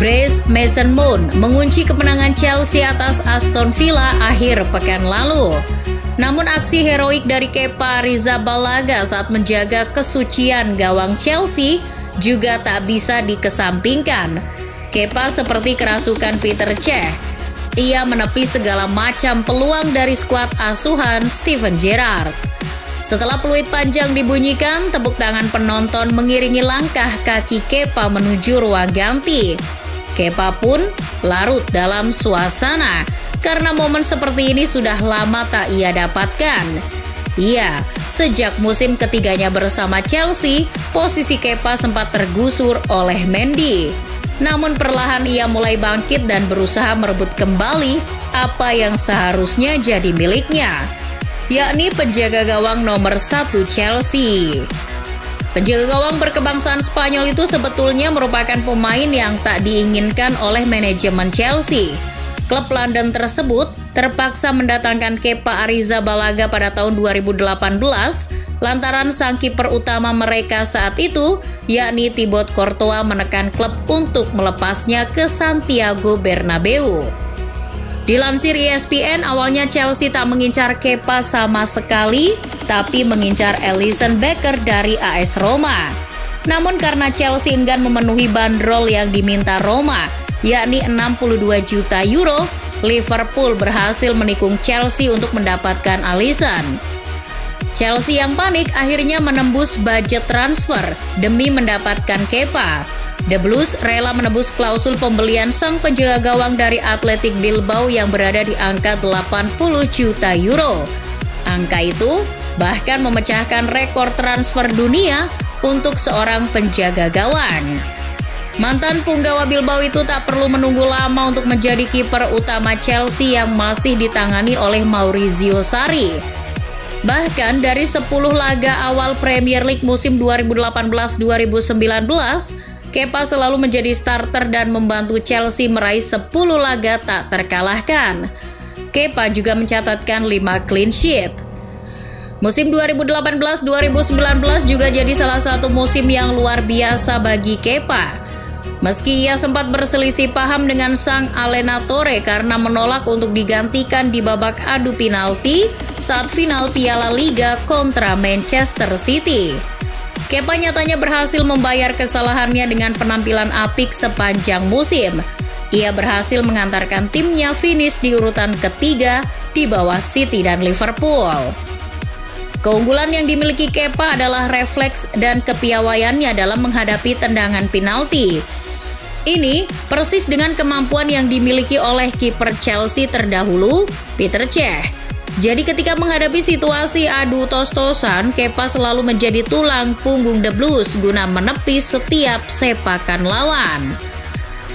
Brace Mason Mount mengunci kemenangan Chelsea atas Aston Villa akhir pekan lalu. Namun aksi heroik dari Kepa Arrizabalaga saat menjaga kesucian gawang Chelsea juga tak bisa dikesampingkan. Kepa seperti kerasukan Peter Cech. Ia menepis segala macam peluang dari skuad asuhan Steven Gerrard. Setelah peluit panjang dibunyikan, tepuk tangan penonton mengiringi langkah kaki Kepa menuju ruang ganti. Kepa pun larut dalam suasana karena momen seperti ini sudah lama tak ia dapatkan. Iya, sejak musim ketiganya bersama Chelsea, posisi Kepa sempat tergusur oleh Mendy. Namun perlahan ia mulai bangkit dan berusaha merebut kembali apa yang seharusnya jadi miliknya, yakni penjaga gawang nomor 1 Chelsea. Penjaga gawang berkebangsaan Spanyol itu sebetulnya merupakan pemain yang tak diinginkan oleh manajemen Chelsea. Klub London tersebut terpaksa mendatangkan Kepa Arrizabalaga pada tahun 2018 lantaran sang kiper utama mereka saat itu, yakni Thibaut Courtois, menekan klub untuk melepasnya ke Santiago Bernabeu. Dilansir ESPN, awalnya Chelsea tak mengincar Kepa sama sekali, tapi mengincar Alisson Becker dari AS Roma. Namun karena Chelsea enggan memenuhi bandrol yang diminta Roma, yakni 62 juta euro, Liverpool berhasil menikung Chelsea untuk mendapatkan Alisson. Chelsea yang panik akhirnya menembus budget transfer demi mendapatkan Kepa. The Blues rela menebus klausul pembelian sang penjaga gawang dari Athletic Bilbao yang berada di angka 80 juta euro. Angka itu bahkan memecahkan rekor transfer dunia untuk seorang penjaga gawang. Mantan punggawa Bilbao itu tak perlu menunggu lama untuk menjadi kiper utama Chelsea yang masih ditangani oleh Maurizio Sarri. Bahkan dari 10 laga awal Premier League musim 2018-2019, Kepa selalu menjadi starter dan membantu Chelsea meraih 10 laga tak terkalahkan. Kepa juga mencatatkan 5 clean sheet. Musim 2018-2019 juga jadi salah satu musim yang luar biasa bagi Kepa. Meski ia sempat berselisih paham dengan sang Allenatore karena menolak untuk digantikan di babak adu penalti saat final Piala Liga kontra Manchester City. Kepa nyatanya berhasil membayar kesalahannya dengan penampilan apik sepanjang musim. Ia berhasil mengantarkan timnya finish di urutan ketiga di bawah City dan Liverpool. Keunggulan yang dimiliki Kepa adalah refleks dan kepiawaiannya dalam menghadapi tendangan penalti. Ini persis dengan kemampuan yang dimiliki oleh kiper Chelsea terdahulu, Peter Cech. Jadi ketika menghadapi situasi adu tos-tosan, Kepa selalu menjadi tulang punggung The Blues guna menepis setiap sepakan lawan.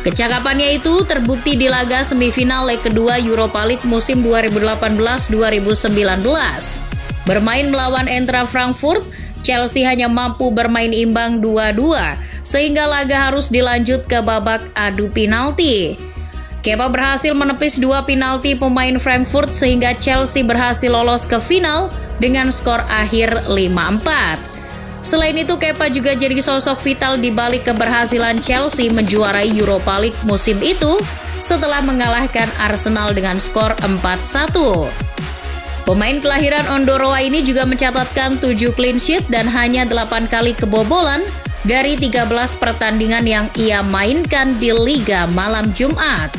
Kecakapannya itu terbukti di laga semifinal leg kedua Europa League musim 2018-2019. Bermain melawan Eintracht Frankfurt, Chelsea hanya mampu bermain imbang 2-2, sehingga laga harus dilanjut ke babak adu penalti. Kepa berhasil menepis 2 penalti pemain Frankfurt sehingga Chelsea berhasil lolos ke final dengan skor akhir 5-4. Selain itu, Kepa juga jadi sosok vital di balik keberhasilan Chelsea menjuarai Europa League musim itu setelah mengalahkan Arsenal dengan skor 4-1. Pemain kelahiran Ondoroa ini juga mencatatkan 7 clean sheet dan hanya 8 kali kebobolan dari 13 pertandingan yang ia mainkan di Liga malam Jumat.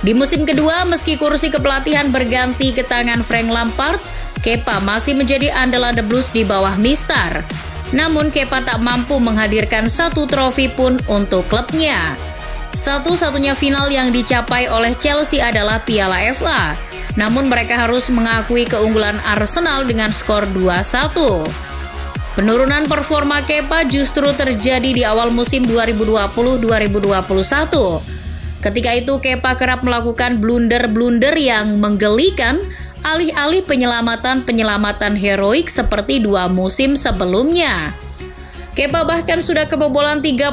Di musim kedua, meski kursi kepelatihan berganti ke tangan Frank Lampard, Kepa masih menjadi andalan The Blues di bawah Mistar. Namun Kepa tak mampu menghadirkan satu trofi pun untuk klubnya. Satu-satunya final yang dicapai oleh Chelsea adalah Piala FA. Namun mereka harus mengakui keunggulan Arsenal dengan skor 2-1. Penurunan performa Kepa justru terjadi di awal musim 2020-2021. Ketika itu Kepa kerap melakukan blunder-blunder yang menggelikan alih-alih penyelamatan heroik seperti 2 musim sebelumnya. Kepa bahkan sudah kebobolan 32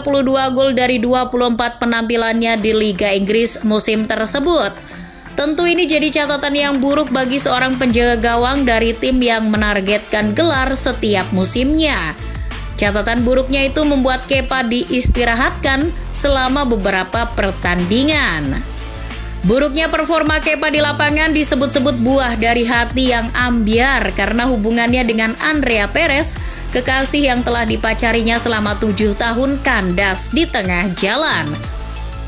gol dari 24 penampilannya di Liga Inggris musim tersebut. Tentu ini jadi catatan yang buruk bagi seorang penjaga gawang dari tim yang menargetkan gelar setiap musimnya. Catatan buruknya itu membuat Kepa diistirahatkan selama beberapa pertandingan. Buruknya performa Kepa di lapangan disebut-sebut buah dari hati yang ambyar karena hubungannya dengan Andrea Perez, kekasih yang telah dipacarinya selama 7 tahun, kandas di tengah jalan.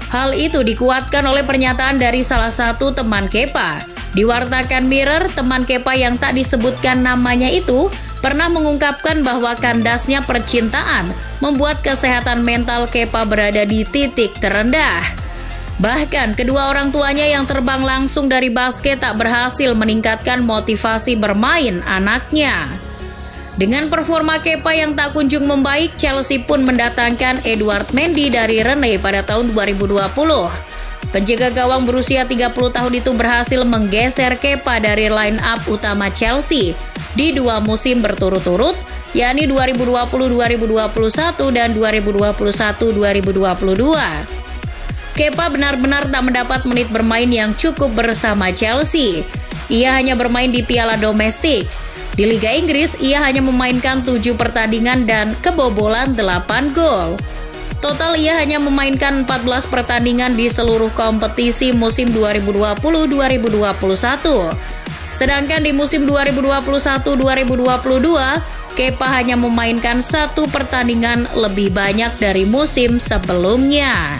Hal itu dikuatkan oleh pernyataan dari salah satu teman Kepa. Diwartakan Mirror, teman Kepa yang tak disebutkan namanya itu pernah mengungkapkan bahwa kandasnya percintaan membuat kesehatan mental Kepa berada di titik terendah. Bahkan kedua orang tuanya yang terbang langsung dari basket tak berhasil meningkatkan motivasi bermain anaknya. Dengan performa Kepa yang tak kunjung membaik, Chelsea pun mendatangkan Edouard Mendy dari Rennes pada tahun 2020. Penjaga gawang berusia 30 tahun itu berhasil menggeser Kepa dari line up utama Chelsea di 2 musim berturut-turut, yakni 2020-2021 dan 2021-2022. Kepa benar-benar tak mendapat menit bermain yang cukup bersama Chelsea. Ia hanya bermain di piala domestik. Di Liga Inggris, ia hanya memainkan 7 pertandingan dan kebobolan 8 gol. Total ia hanya memainkan 14 pertandingan di seluruh kompetisi musim 2020-2021. Sedangkan di musim 2021-2022, Kepa hanya memainkan 1 pertandingan lebih banyak dari musim sebelumnya.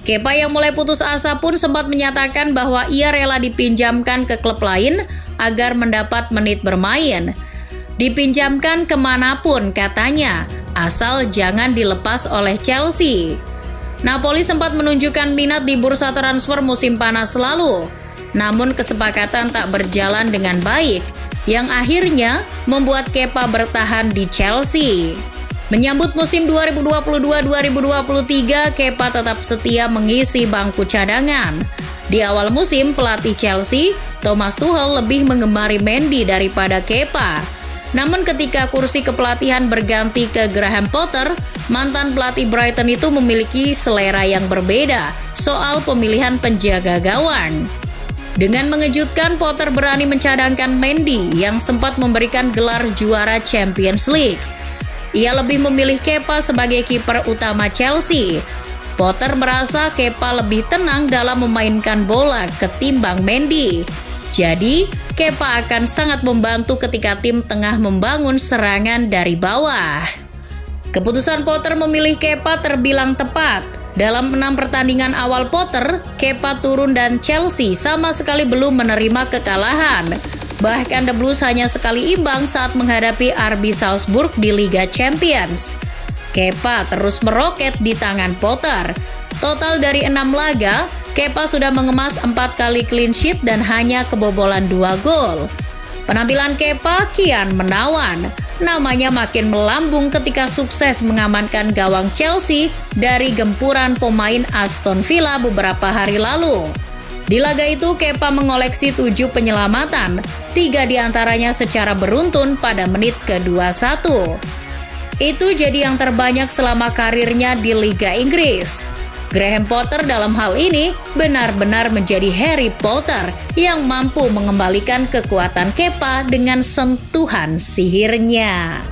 Kepa yang mulai putus asa pun sempat menyatakan bahwa ia rela dipinjamkan ke klub lain agar mendapat menit bermain. Dipinjamkan kemanapun katanya, asal jangan dilepas oleh Chelsea. Napoli sempat menunjukkan minat di bursa transfer musim panas lalu, namun kesepakatan tak berjalan dengan baik, yang akhirnya membuat Kepa bertahan di Chelsea. Menyambut musim 2022-2023, Kepa tetap setia mengisi bangku cadangan. Di awal musim, pelatih Chelsea, Thomas Tuchel, lebih mengemari Mendy daripada Kepa. Namun ketika kursi kepelatihan berganti ke Graham Potter, mantan pelatih Brighton itu memiliki selera yang berbeda soal pemilihan penjaga gawang. Dengan mengejutkan, Potter berani mencadangkan Mendy yang sempat memberikan gelar juara Champions League. Ia lebih memilih Kepa sebagai kiper utama Chelsea. Potter merasa Kepa lebih tenang dalam memainkan bola ketimbang Mendy. Jadi, Kepa akan sangat membantu ketika tim tengah membangun serangan dari bawah. Keputusan Potter memilih Kepa terbilang tepat. Dalam 6 pertandingan awal Potter, Kepa turun dan Chelsea sama sekali belum menerima kekalahan. Bahkan The Blues hanya sekali imbang saat menghadapi RB Salzburg di Liga Champions. Kepa terus meroket di tangan Potter. Total dari 6 laga, Kepa sudah mengemas 4 kali clean sheet dan hanya kebobolan 2 gol. Penampilan Kepa kian menawan. Namanya makin melambung ketika sukses mengamankan gawang Chelsea dari gempuran pemain Aston Villa beberapa hari lalu. Di laga itu, Kepa mengoleksi 7 penyelamatan, 3 diantaranya secara beruntun pada menit ke-21. Itu jadi yang terbanyak selama karirnya di Liga Inggris. Graham Potter dalam hal ini benar-benar menjadi Harry Potter yang mampu mengembalikan kekuatan Kepa dengan sentuhan sihirnya.